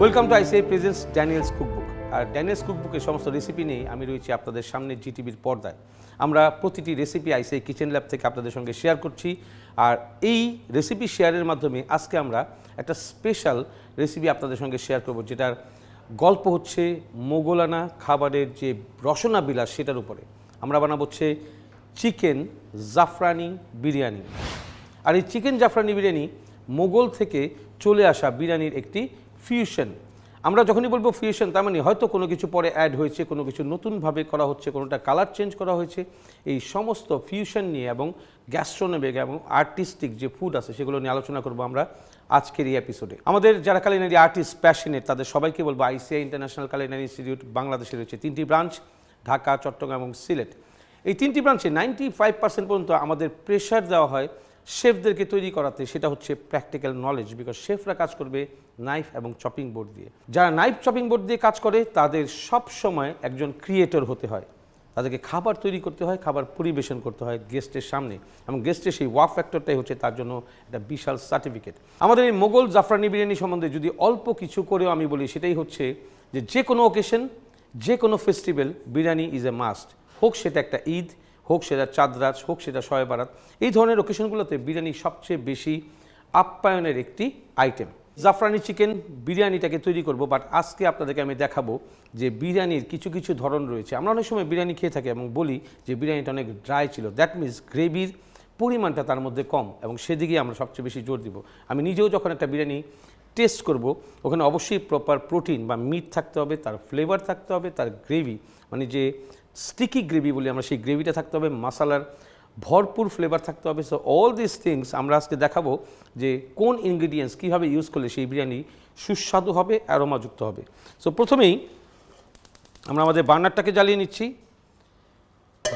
Welcome to ICI presents Daniel's cookbook. আর Daniel's কুকবুকের সমস্ত রেসিপি নিয়ে আমি রয়েছি আপনাদের সামনে জিটিভির পর্দায়। আমরা প্রতিটি রেসিপি আইসিআই কিচেন ল্যাব থেকে আপনাদের সঙ্গে শেয়ার করছি। আর এই রেসিপি শেয়ারের মাধ্যমে আজকে আমরা একটা স্পেশাল রেসিপি আপনাদের সঙ্গে শেয়ার করব, যেটার গল্প হচ্ছে মোগলানা খাবারের যে রসনা বিলাস সেটার উপরে। আমরা বানাবো হচ্ছে চিকেন জাফরানি বিরিয়ানি। আর এই চিকেন জাফরানি বিরিয়ানি মোগল থেকে চলে আসা বিরিয়ানির একটি ফিউশন। আমরা যখনই বলবো ফিউশন, তার মানে হয়তো কোনো কিছু পরে অ্যাড হয়েছে, কোনো কিছু নতুনভাবে করা হচ্ছে, কোনোটা কালার চেঞ্জ করা হয়েছে। এই সমস্ত ফিউশন নিয়ে এবং গ্যাস্ট্রোনমিক এবং আর্টিস্টিক যে ফুড আছে সেগুলো নিয়ে আলোচনা করবো আমরা আজকের এই এপিসোডে। আমাদের যারা কালিনারি আর্টিস্ট প্যাশনেট তাদের সবাইকে বলবো, আইসিআই ইন্টারন্যাশনাল কালিনারি ইনস্টিটিউট বাংলাদেশে রয়েছে 3টি ব্রাঞ্চ, ঢাকা, চট্টগ্রাম এবং সিলেট। এই 3টি ব্রাঞ্চে 95% পর্যন্ত আমাদের প্রেশার দেওয়া হয় শেফদেরকে তৈরি করাতে। সেটা হচ্ছে প্র্যাকটিক্যাল নলেজ, বিকজ শেফরা কাজ করবে নাইফ এবং চপিং বোর্ড দিয়ে। যারা নাইফ চপিং বোর্ড দিয়ে কাজ করে তাদের সব সময় একজন ক্রিয়েটর হতে হয়। তাদেরকে খাবার তৈরি করতে হয়, খাবার পরিবেশন করতে হয় গেস্টের সামনে, এবং গেস্টের সেই ওয়াও ফ্যাক্টরটাই হচ্ছে তার জন্য একটা বিশাল সার্টিফিকেট। আমাদের এই মোগল জাফরানি বিরিয়ানি সম্বন্ধে যদি অল্প কিছু করেও আমি বলি, সেটাই হচ্ছে যে কোনো অকেশন, যে কোনো festival, biryani is a must. হোক সেটা একটা ঈদ, হোক সেটা চাঁদরাত, হোক সেটা শবে বারাত, এই ধরনের ওকেশনগুলোতে বিরিয়ানি সবচেয়ে বেশি আপ্যায়নের একটি আইটেম। জাফরানি চিকেন বিরিয়ানিটাকে তৈরি করব, বাট আজকে আপনাদেরকে আমি দেখাবো যে বিরিয়ানির কিছু কিছু ধরন রয়েছে। আমরা অনেক সময় বিরিয়ানি খেয়ে থাকি এবং বলি যে বিরিয়ানিটা অনেক ড্রাই ছিল, দ্যাট মিনস গ্রেভির পরিমাণটা তার মধ্যে কম, এবং সেদিকেই আমরা সবচেয়ে বেশি জোর দিব। আমি নিজেও যখন একটা বিরিয়ানি টেস্ট করব, ওখানে অবশ্যই প্রপার প্রোটিন বা মিট থাকতে হবে, তার ফ্লেভার থাকতে হবে, তার গ্রেভি মানে যে স্টিকি গ্রেভি বলি আমরা, সেই গ্রেভিটা থাকতে হবে, মশলার ভরপুর ফ্লেভার থাকতে হবে। সো অল দিস থিংস আমরা আজকে দেখাবো যে কোন ইনগ্রিডিয়েন্টস কীভাবে ইউজ করলে সেই বিরিয়ানি সুস্বাদু হবে, অ্যারোমাযুক্ত হবে। সো প্রথমেই আমরা আমাদের বার্নারটাকে জ্বালিয়ে নিচ্ছি।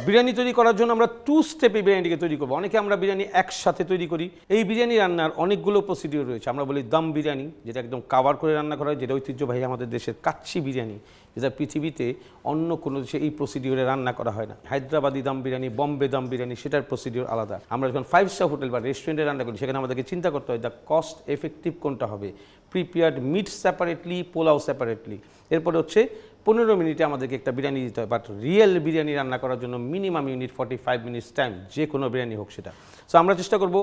বিরিয়ানি তৈরি করার জন্য আমরা 2 স্টেপে বিরিয়ানিকে তৈরি করবো। অনেকে আমরা বিরিয়ানি একসাথে তৈরি করি। এই বিরিয়ানি রান্নার অনেকগুলো প্রসিডিওর রয়েছে। আমরা বলি দম বিরিয়ানি, যেটা একদম কাভার করে রান্না করা হয়, যেটা ঐতিহ্যবাহী আমাদের দেশের কাচ্চি বিরিয়ানি, যেটা পৃথিবীতে অন্য কোনো দেশে এই প্রসিডিওরে রান্না করা হয় না। হায়দ্রাবাদি দম বিরিয়ানি, বম্বে দম বিরিয়ানি, সেটার প্রসিডিওর আলাদা। আমরা যখন 5 স্টার হোটেল বা রেস্টুরেন্টে রান্না করি, সেখানে আমাদেরকে চিন্তা করতে হয় দ্য কস্ট এফেক্টিভ কোনটা হবে। Prepared meat separately, pulao separately. এরপরে হচ্ছে 15 মিনিটে আমাদেরকে একটা বিরিয়ানি দিতে হয়, বাট রিয়েল বিরিয়ানি রান্না করার জন্য মিনিমাম ইউনিট 45 মিনিটস টাইম, যে কোনো বিরিয়ানি হোক সেটা। সো আমরা চেষ্টা করব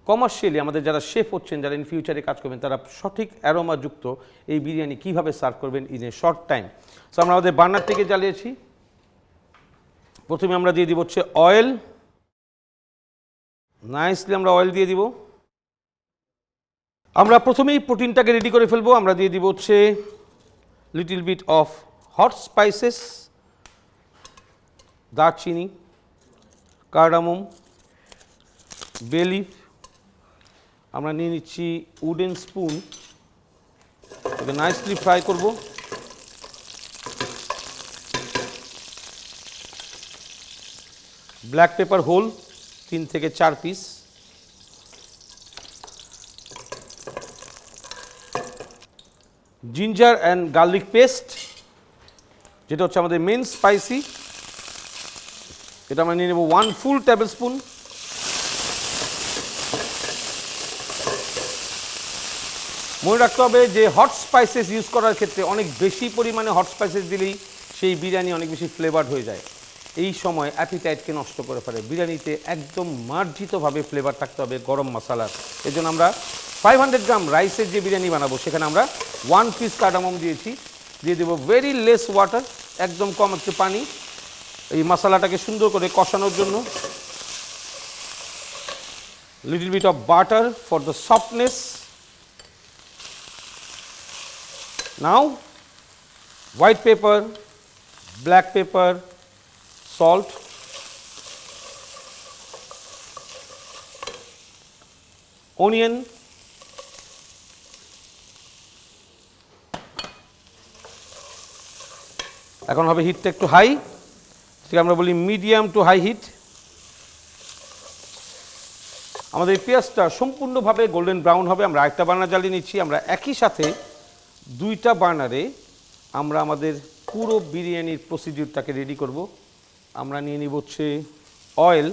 কমার্শিয়ালি আমাদের যারা শেফ হচ্ছেন, যারা ইন ফিউচারে কাজ করবেন, তারা সঠিক অ্যারোমাযুক্ত এই বিরিয়ানি কীভাবে সার্ভ করবেন in a short time. So আমরা আমাদের বার্নারটিকে জ্বালিয়েছি। প্রথমে আমরা দিয়ে দিব হচ্ছে অয়েল। নাইসলি আমরা অয়েল দিয়ে দিব। আমরা প্রথমেই প্রোটিনটাকে রেডি করে ফেলবো। আমরা দিয়ে দিব হচ্ছে little bit of hot spices, দারচিনি, কার্ডামম, বে লিফ। আমরা নিয়ে নিচ্ছি উডেন স্পুন, এটাকে নাইসলি ফ্রাই করব। ব্ল্যাক পেপার হোল 3 থেকে 4 piece, ginger and garlic paste, যেটা হচ্ছে আমাদের মেন স্পাইসি, এটা আমরা নিয়ে নেব 1 ফুল টেবিল স্পুন। মনে রাখতে হবে যে হট স্পাইসেস ইউজ করার ক্ষেত্রে অনেক বেশি পরিমাণে হট স্পাইসেস দিলেই সেই বিরিয়ানি অনেক বেশি ফ্লেভার্ড হয়ে যায়। এই সময় অ্যাপিটাইটকে নষ্ট করে ফেলে। বিরিয়ানিতে একদম মার্জিতভাবে ফ্লেভার থাকতে হবে গরম মশলার। এই জন্য আমরা 500 গ্রাম রাইসের যে বিরিয়ানি বানাবো, সেখানে আমরা 1 পিস কার্ডামম দিয়েছি। দিয়ে দেবো ভেরি লেস ওয়াটার, একদম কম একটু পানি, এই মশলাটাকে সুন্দর করে কষানোর জন্য। Little bit of butter for the softness. Now white pepper, black pepper, salt, onion, এখন হবে হিটটা একটু হাই, ঠিক আমরা বলি মিডিয়াম টু হাই হিট। আমাদের পেঁয়াজটা সম্পূর্ণভাবে গোল্ডেন ব্রাউন হবে। আমরা আরেকটা বার্নার জ্বালিয়ে নিচ্ছি। আমরা একই সাথে 2টা বার্নারে আমরা আমাদের পুরো বিরিয়ানির প্রসিডিউরটাকে রেডি করব। আমরা নিয়ে নিব হচ্ছে অয়েল,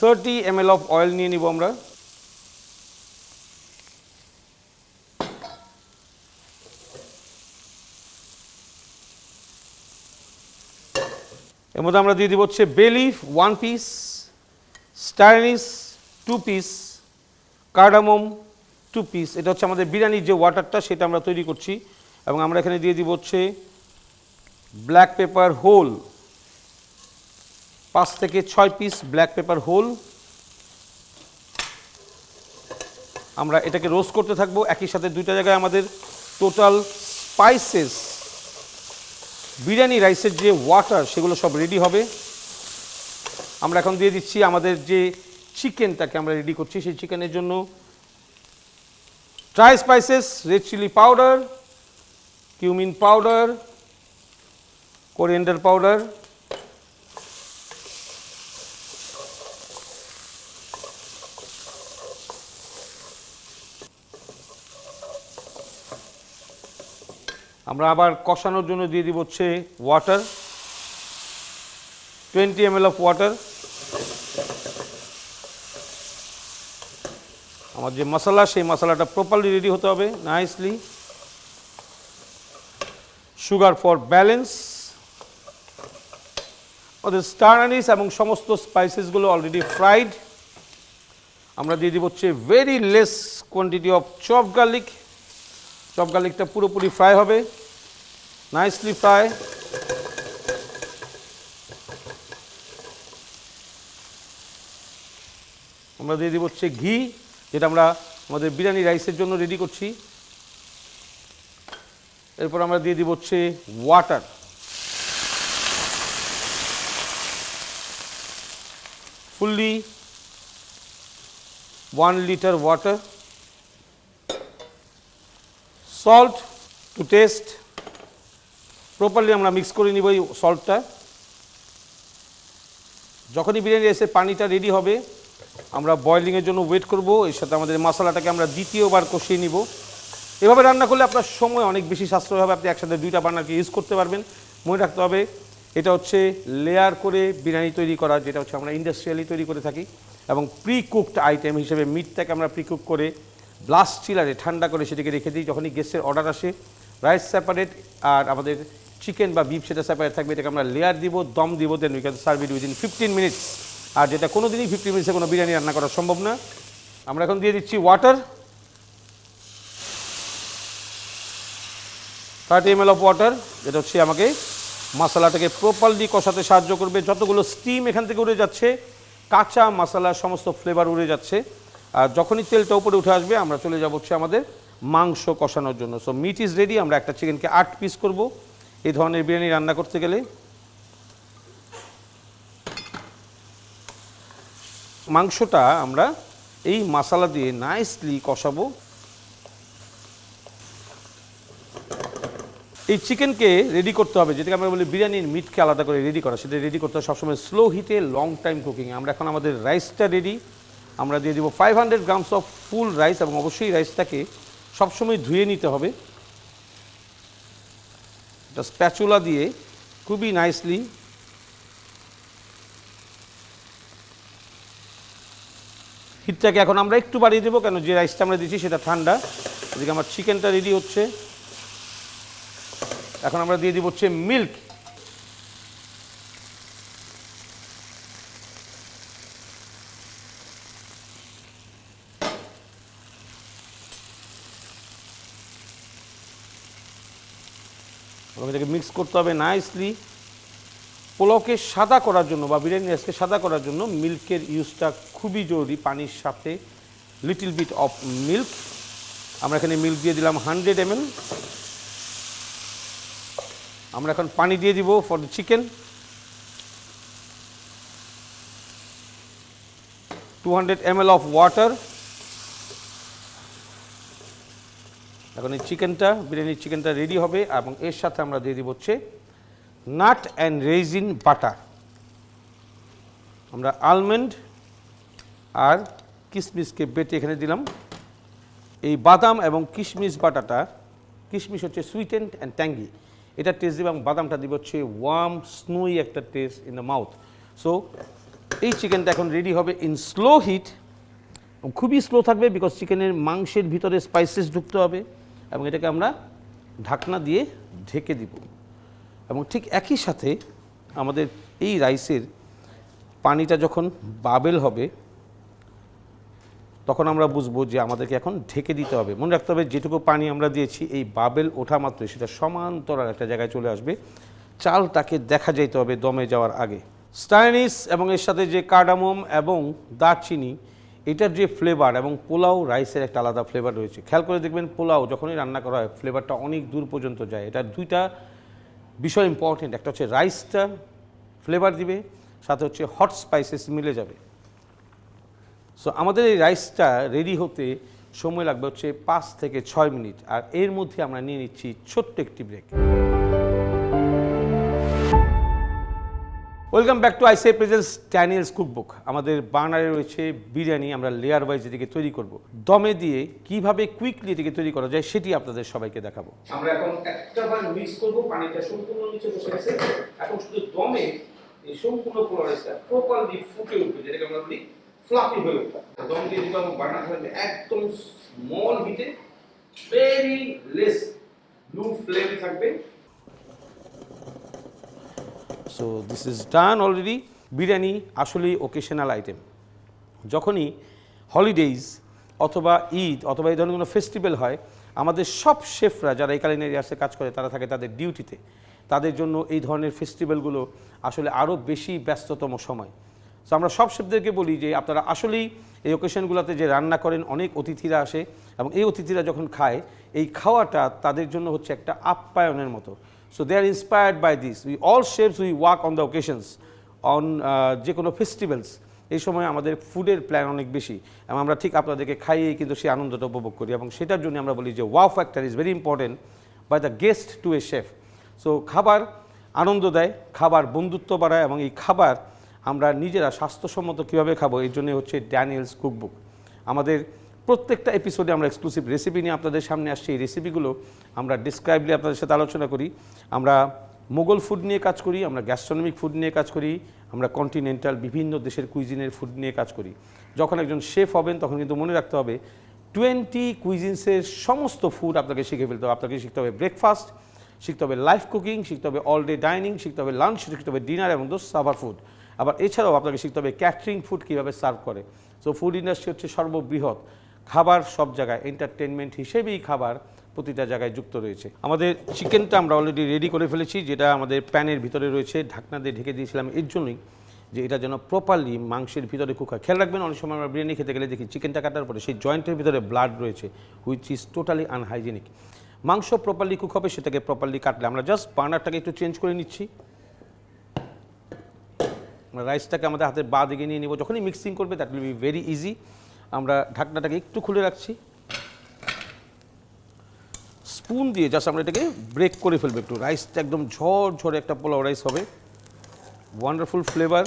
30 ml অফ অয়েল নিয়ে নিব আমরা। এর মধ্যে আমরা দিয়ে দিব হচ্ছে bay leaf 1 piece, star anise 2 piece, cardamom 2 piece. এটা হচ্ছে আমাদের বিরিয়ানির যে ওয়াটারটা সেটা আমরা তৈরি করছি। এবং আমরা এখানে দিয়ে দিব হচ্ছে ব্ল্যাক পেপার হোল 5 থেকে 6 পিস ব্ল্যাক পেপার হোল। আমরা এটাকে রোস্ট করতে থাকবো। একই সাথে দুইটা জায়গায় আমাদের টোটাল স্পাইসেস বিরিয়ানি রাইসের যে ওয়াটার সেগুলো সব রেডি হবে। আমরা এখন দিয়ে দিচ্ছি আমাদের যে চিকেনটাকে আমরা রেডি করছি, সেই চিকেনের জন্য dry spices, red chili powder, cumin powder, coriander powder, আমরা আবার কষানোর জন্য দিয়ে দিব হচ্ছে ওয়াটার 20 ml অফ ওয়াটার। আমার যে মশলা সেই মশলাটা প্রপারলি রেডি হতে হবে নাইসলি। সুগার ফর ব্যালেন্স, ওদের স্টার অ্যানিস এবং সমস্ত স্পাইসেসগুলো অলরেডি ফ্রাইড। আমরা দিয়ে দিব হচ্ছে very less quantity of chop garlic. Chop গার্লিকটা পুরোপুরি ফ্রাই হবে, নাইসলি ফ্রাই। আমরা দিয়ে দিব হচ্ছে ঘি, যেটা আমরা আমাদের বিরিয়ানি রাইসের জন্য রেডি করছি। এরপর আমরা দিয়ে দিব হচ্ছে water, fully 1 liter water. Salt to taste, properly আমরা মিক্স করে নিব এই সল্টটা। যখনই বিরিয়ানি রাইসের পানিটা রেডি হবে আমরা বয়লিংয়ের জন্য ওয়েট করব। এর সাথে আমাদের মশলাটাকে আমরা দ্বিতীয়বার কষিয়ে নিব। এভাবে রান্না করলে আপনার সময় অনেক বেশি সাশ্রয় হবে, আপনি একসাথে 2টা বার্নারকে ইউজ করতে পারবেন। মনে রাখতে হবে এটা হচ্ছে লেয়ার করে বিরিয়ানি তৈরি করা, যেটা হচ্ছে আমরা ইন্ডাস্ট্রিয়ালি তৈরি করে থাকি। এবং প্রি কুকড আইটেম হিসেবে মিটটাকে আমরা প্রি কুক করে ব্লাস্ট চিলারে ঠান্ডা করে সেটাকে রেখে দিই। যখনই গেস্টের অর্ডার আসে রাইস সেপারেট আর আমাদের চিকেন বা বিফ সেটা সেপারেট থাকবে। এটাকে আমরা লেয়ার দিব, দম দিব, then we can serve it within 15 minutes. আর যেটা কোনো দিনই 15 মিনিটসে কোনো বিরিয়ানি রান্না করা সম্ভব না। আমরা এখন দিয়ে দিচ্ছি ওয়াটার 30 ml অফ ওয়াটার, যেটা হচ্ছে আমাকে মশলাটাকে প্রপারলি কষাতে সাহায্য করবে। যতগুলো স্টিম এখান থেকে উড়ে যাচ্ছে, কাঁচা মশলার সমস্ত ফ্লেভার উড়ে যাচ্ছে। আর যখনই তেলটা উপরে উঠে আসবে আমরা চলে যাব হচ্ছে আমাদের মাংস কষানোর জন্য। So meat is ready. আমরা একটা চিকেনকে 8 পিস করব এই ধরনের বিরিয়ানি রান্না করতে গেলে। মাংসটা আমরা এই মশলা দিয়ে নাইসলি কষাবো। এই চিকেনকে রেডি করতে হবে, যেটাকে আমরা বলি বিরিয়ানির মিটকে আলাদা করে রেডি করা, সেটা রেডি করতে হবে সবসময় স্লো হিটে, লং টাইম কুকিংয়ে। আমরা এখন আমাদের রাইসটা রেডি। আমরা দিয়ে দিব 500 গ্রামস অফ ফুল রাইস, এবং অবশ্যই রাইসটাকে সবসময় ধুয়ে নিতে হবে। এটা স্প্যাচুলা দিয়ে খুবই নাইসলি হিটটাকে এখন আমরা একটু বাড়িয়ে দেবো, কেন যে রাইসটা আমরা দিচ্ছি সেটা ঠান্ডা। এদিকে আমার চিকেনটা রেডি হচ্ছে। এখন আমরা দিয়ে দিব হচ্ছে মিল্ক। এটাকে মিক্স করতে হবে নাইসলি। পোলাওকে সাদা করার জন্য বা বিরিয়ানি রাইসকে সাদা করার জন্য মিল্কের ইউজটা খুবই জরুরি। পানির সাথে লিটল বিট অফ মিল্ক। আমরা এখানে মিল্ক দিয়ে দিলাম 100 ml। আমরা এখন পানি দিয়ে দিব for the chicken 200 ml of water. এখন এই চিকেনটা, বিরিয়ানির চিকেনটা রেডি হবে, এবং এর সাথে আমরা দিয়ে দিব হচ্ছে নাট অ্যান্ড রেজিন বাটার। আমরা আলমন্ড আর কিশমিশকে বেটে এখানে দিলাম। এই বাদাম এবং কিশমিশ বাটাটা, কিশমিশ হচ্ছে সুইটেন্ড অ্যান্ড ট্যাঙ্গি, এটা টেস্ট দিবে, এবং বাদামটা দিব হচ্ছে ওয়ার্ম স্নোই একটা test in the mouth. So এই চিকেনটা এখন রেডি হবে ইন স্লো হিট। খুবই স্লো থাকবে, বিকজ চিকেনের মাংসের ভিতরে স্পাইসেস ঢুকতে হবে, এবং এটাকে আমরা ঢাকনা দিয়ে ঢেকে দিব। এবং ঠিক একই সাথে আমাদের এই রাইসের পানিটা যখন বাবেল হবে তখন আমরা বুঝবো যে আমাদেরকে এখন ঢেকে দিতে হবে। মনে রাখতে হবে যেটুকু পানি আমরা দিয়েছি এই বাবেল ওঠা মাত্রই সেটা সমান্তরাল একটা জায়গায় চলে আসবে। চালটাকে দেখা যাইতে হবে দমে যাওয়ার আগে। স্টার অ্যানিস এবং এর সাথে যে কার্ডামম এবং দারচিনি, এটার যে ফ্লেভার এবং পোলাও রাইসের একটা আলাদা ফ্লেভার রয়েছে। খেয়াল করে দেখবেন পোলাও যখনই রান্না করা হয় ফ্লেভারটা অনেক দূর পর্যন্ত যায়। এটার দুইটা বিষয় ইম্পর্টেন্ট, একটা হচ্ছে রাইসটা ফ্লেভার দিবে, সাথে হচ্ছে হট স্পাইসেস মিলে যাবে। সো আমাদের এই রাইসটা রেডি হতে সময় লাগবে হচ্ছে 5 থেকে 6 মিনিট। আর এর মধ্যে আমরা নিয়ে নিচ্ছি ছোট্ট একটি break. Welcome back to ICI presents Daniel's cookbook. আমাদের বার্নারে রয়েছে বিরিয়ানি, আমরা লেয়ার ওয়াইজ এটিকে তৈরি করব। দমে দিয়ে কিভাবে কুইকলি এটিকে তৈরি করা যায় সেটি আপনাদের সবাইকে দেখাবো। আমরা এখন একটাবার মিক্স করব, পানিটা সম্পূর্ণ নিচে বসে গেছে। এখন শুধু দমে এই সম্পূর্ণ পোলাও রাইসটা প্রপারলি ফুটে উঠবে, যেটাকে আমরা বলি ফ্লাফি হয়ে ওঠা। দম দিয়ে দিব এবং বার্নার থাকবে একদম স্মল হিটে, ভেরি লেস লো ফ্লেম থাকবে। So this is done already. Biryani আসলেই ওকেশনাল আইটেম। যখনই হলিডেজ অথবা ঈদ অথবা এই ধরনের কোনো ফেস্টিভ্যাল হয়, আমাদের সব শেফরা যারা এই কালিনারি আর্টসে কাজ করে তারা থাকে তাদের ডিউটিতে। তাদের জন্য এই ধরনের ফেস্টিভ্যালগুলো আসলে আরও বেশি ব্যস্ততম সময়। সো আমরা সব শেফদেরকে বলি যে আপনারা আসলেই এই ওকেশনগুলোতে যে রান্না করেন, অনেক অতিথিরা আসে এবং এই অতিথিরা যখন খায় এই খাওয়াটা তাদের জন্য হচ্ছে একটা আপ্যায়নের মতো। So they are inspired by this. We all chefs, we work on the occasions, on যে কোনো ফেস্টিভ্যালস। এই সময় আমাদের ফুডের প্ল্যান অনেক বেশি এবং আমরা ঠিক আপনাদেরকে খাইয়েই কিন্তু সেই আনন্দটা উপভোগ করি এবং সেটার জন্য আমরা বলি যে wow factor is very important by the guest to a chef. So খাবার আনন্দ দেয়, খাবার বন্ধুত্ব বাড়ায় এবং এই খাবার আমরা নিজেরা স্বাস্থ্যসম্মত কীভাবে খাবো এর জন্য হচ্ছে ড্যানিয়েলস কুকবুক। আমাদের প্রত্যেকটা এপিসোডে আমরা এক্সক্লুসিভ রেসিপি নিয়ে আপনাদের সামনে আসছি। এই রেসিপিগুলো আমরা ডিসক্রাইবলি আপনাদের সাথে আলোচনা করি। আমরা মোগল ফুড নিয়ে কাজ করি, আমরা গ্যাস্ট্রোনমিক ফুড নিয়ে কাজ করি, আমরা কন্টিনেন্টাল বিভিন্ন দেশের কুইজিনের ফুড নিয়ে কাজ করি। যখন একজন শেফ হবেন তখন কিন্তু মনে রাখতে হবে 20 কুইজিন্সের সমস্ত ফুড আপনাকে শিখে ফেলতে হবে। আপনাকে শিখতে হবে ব্রেকফাস্ট, শিখতে হবে লাইভ কুকিং, শিখতে হবে অল ডে ডাইনিং, শিখতে হবে লাঞ্চ, শিখতে হবে ডিনার এবং দোজ সার্ভার ফুড। আবার এছাড়াও আপনাকে শিখতে হবে ক্যাটারিং ফুড কীভাবে সার্ভ করে। সো ফুড ইন্ডাস্ট্রি হচ্ছে সর্ববৃহৎ। খাবার সব জায়গায় এন্টারটেনমেন্ট হিসেবেই খাবার প্রতিটা জায়গায় যুক্ত রয়েছে। আমাদের চিকেনটা আমরা অলরেডি রেডি করে ফেলেছি, যেটা আমাদের প্যানের ভিতরে রয়েছে। ঢাকনা দিয়ে ঢেকে দিয়েছিলাম এর জন্যই যে এটা যেন প্রপারলি মাংসের ভিতরে কুক হয়। খেয়াল রাখবেন অনেক সময় আমরা বিরিয়ানি খেতে গেলে দেখি চিকেনটা কাটার পরে সেই জয়েন্টের ভিতরে ব্লাড রয়েছে, হুইচ ইজ টোটালি আনহাইজেনিক। মাংস প্রপারলি কুক হবে, সেটাকে প্রপারলি কাটলে আমরা জাস্ট বার্নারটাকে একটু চেঞ্জ করে নিচ্ছি। আমরা রাইসটাকে আমাদের হাতের বাঁ দিকে নিয়ে নিব। যখনই মিক্সিং করবে that will be very easy. আমরা ঢাকনাটাকে একটু খুলে রাখছি, স্পুন দিয়ে জাস্ট আমরা এটাকে ব্রেক করে ফেলবো একটু। রাইসটা একদম ঝরঝরে একটা পোলাও রাইস হবে, ওয়ান্ডারফুল ফ্লেভার।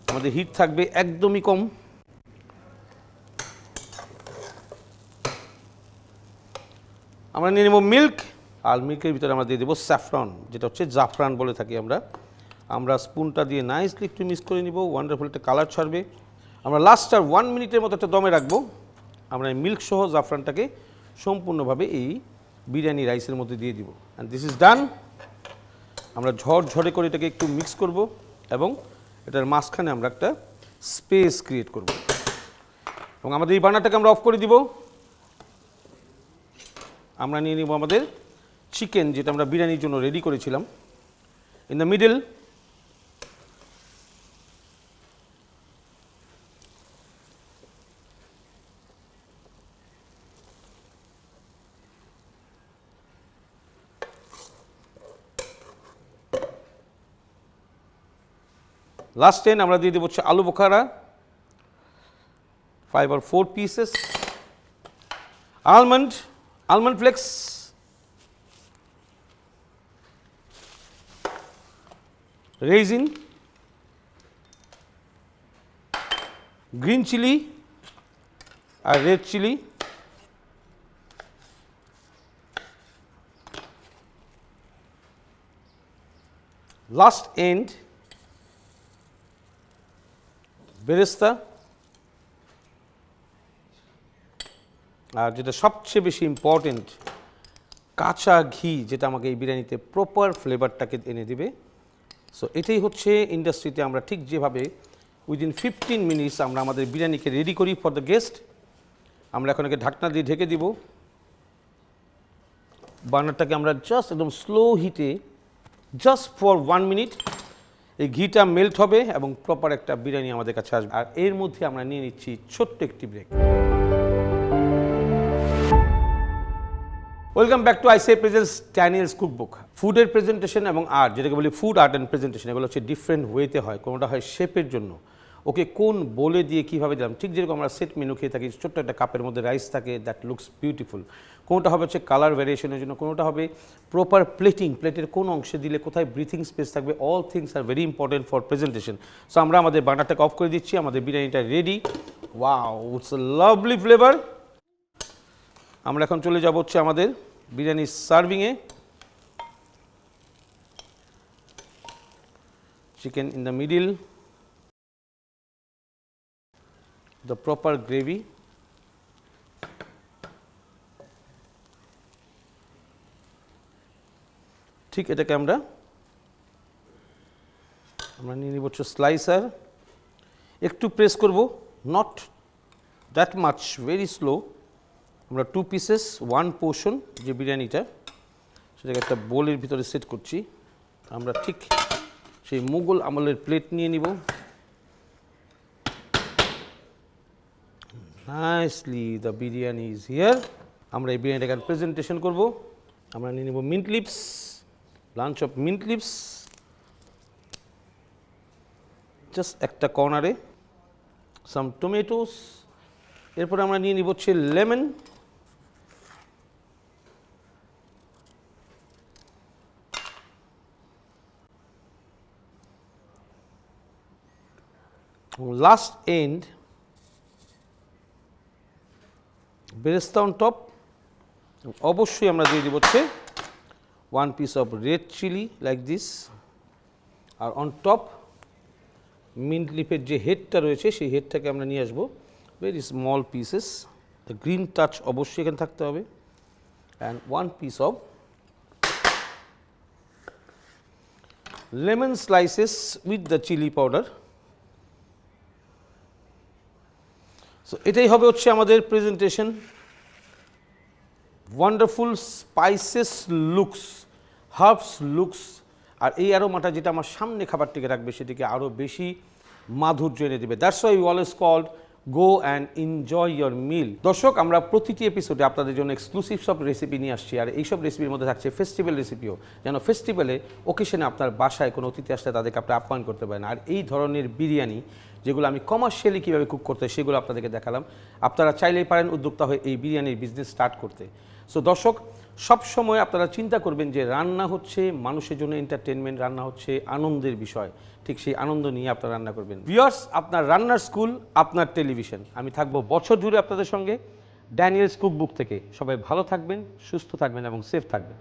আমাদের হিট থাকবে একদমই কম। আমরা নিয়ে নেব মিল্ক, আর মিল্কের ভিতরে আমরা দিয়ে দেবো স্যাফরন, যেটা হচ্ছে জাফরান বলে থাকি আমরা। আমরা স্পুনটা দিয়ে নাইসলি একটু মিক্স করে নিব, ওয়ান্ডারফুল একটা কালার ছাড়বে। আমরা লাস্ট আর 1 মিনিটের মতো একটা দমে রাখবো। আমরা এই মিল্ক সহ জাফরানটাকে সম্পূর্ণভাবে এই বিরিয়ানি রাইসের মধ্যে দিয়ে দিব। And this is done. আমরা ঝরঝরে করে এটাকে একটু মিক্স করব এবং এটার মাঝখানে আমরা একটা স্পেস ক্রিয়েট করব এবং আমাদের এই বার্নারটাকে আমরা অফ করে দিব। আমরা নিয়ে নিব আমাদের চিকেন, যেটা আমরা বিরিয়ানির জন্য রেডি করেছিলাম। ইন দ্য মিডল লাস্ট 10 আমরা দিয়ে দেবো হচ্ছে aloo bukhara, 5 or 4 pieces, almond flakes, raisin, green chili আর red chili, last and birista, আর যেটা সবচেয়ে বেশি ইম্পর্টেন্ট কাঁচা ঘি, যেটা আমাকে এই বিরিয়ানিতে প্রপার ফ্লেভারটাকে এনে দিবে, সো এটাই হচ্ছে ইন্ডাস্ট্রিতে আমরা ঠিক যেভাবে উইদিন 15 মিনিটস আমরা আমাদের বিরিয়ানিকে রেডি করি ফর দ্য গেস্ট। আমরা এখন একে ঢাকনা দিয়ে ঢেকে দিব। বার্নারটাকে আমরা জাস্ট একদম স্লো হিটে জাস্ট ফর 1 মিনিট এই ঘিটা মেল্ট হবে এবং প্রপার একটা বিরিয়ানি আমাদের কাছে আসবে। আর এর মধ্যে আমরা নিয়ে নিচ্ছি ছোট্ট একটি break. Welcome back to ICI presents Daniel's cookbook. ফুডের প্রেজেন্টেশন এবং আর্ট, যেটাকে বলি ফুড আর্ট অ্যান্ড প্রেজেন্টেশন, এগুলো হচ্ছে ডিফারেন্ট ওয়েতে হয়। কোনোটা হয় শেপের জন্য, ওকে কোন বলে দিয়ে কীভাবে দিলাম, ঠিক যেরকম আমরা সেট মেনু খেয়ে থাকি, ছোট্ট একটা কাপের মধ্যে রাইস থাকে, দ্যাট লুকস বিউটিফুল। কোনোটা হবে হচ্ছে কালার ভ্যারিয়েশনের জন্য, কোনোটা হবে প্রপার প্লেটিং, প্লেটের কোন অংশে দিলে কোথায় ব্রিথিং স্পেস থাকবে। All things are very important for presentation. So আমরা আমাদের বার্নারটাকে অফ করে দিচ্ছি, আমাদের বিরিয়ানিটা রেডি। Wow, it's a lovely flavour. আমরা এখন চলে যাব হচ্ছে আমাদের বিরিয়ানি সার্ভিংয়ে। Chicken in the middle, the proper gravy, ঠিক এটাকে আমরা নিয়ে নিব হচ্ছে স্লাইসার। একটু প্রেস করব, not that much, very slow. আমরা 2 পিসেস 1 পোর্শন যে বিরিয়ানিটা, সেটাকে একটা বোলের ভিতরে সেট করছি। আমরা ঠিক সেই মুঘল আমলের প্লেট নিয়ে নিব। Nicely the biryani is here. আমরা এই বিরিয়ানিটাকে প্রেজেন্টেশন করব। আমরা নিয়ে নেব mint leaves, bunch of mint leaves just একটা কর্নারে, সাম টমেটোস। এরপরে আমরা নিয়ে নিব হচ্ছে lemon, last and birista on top. অবশ্যই আমরা দিয়ে দিব হচ্ছে 1 piece of red chilli like this. আর অন টপ মিন্ট লিফের যে হেডটা রয়েছে, সেই হেডটাকে আমরা নিয়ে আসবো very small pieces. The green touch অবশ্যই এখানে থাকতে হবে। And 1 piece of lemon slices with the chilli powder. So এটাই হবে হচ্ছে আমাদের presentation. Wonderful spices looks, herbs looks. আর এই অ্যারোমাটা যেটা আমার সামনে খাবারটিকে রাখবে, সেটিকে আরও বেশি মাধুর্য এনে দেবে। That's why we always called go and enjoy your meal. দর্শক, আমরা প্রতিটি এপিসোডে আপনাদের জন্য এক্সক্লুসিভ সব রেসিপি নিয়ে আসছি। আর এইসব রেসিপির মধ্যে থাকছে ফেস্টিভ্যাল রেসিপিও, যেন ফেস্টিভ্যালে ওকেশনে আপনার বাসায় কোনো অতিথি আসলে তাদেরকে আপনি আপ্যায়ন করতে পারেন। আর এই ধরনের বিরিয়ানি যেগুলো আমি কমার্শিয়ালি কীভাবে কুক করতে হয় সেগুলো আপনাদেরকে দেখালাম। আপনারা চাইলেই পারেন উদ্যোক্তা হয়ে এই বিরিয়ানির বিজনেস স্টার্ট করতে। সো দর্শক, সবসময় আপনারা চিন্তা করবেন যে রান্না হচ্ছে মানুষের জন্য এন্টারটেনমেন্ট, রান্না হচ্ছে আনন্দের বিষয়। ঠিক সেই আনন্দ নিয়ে আপনারা রান্না করবেন। ভিউয়ার্স, আপনার রান্নার স্কুল, আপনার টেলিভিশন। আমি থাকবো বছর জুড়ে আপনাদের সঙ্গে ড্যানিয়েলস কুকবুক থেকে। সবাই ভালো থাকবেন, সুস্থ থাকবেন এবং সেফ থাকবেন।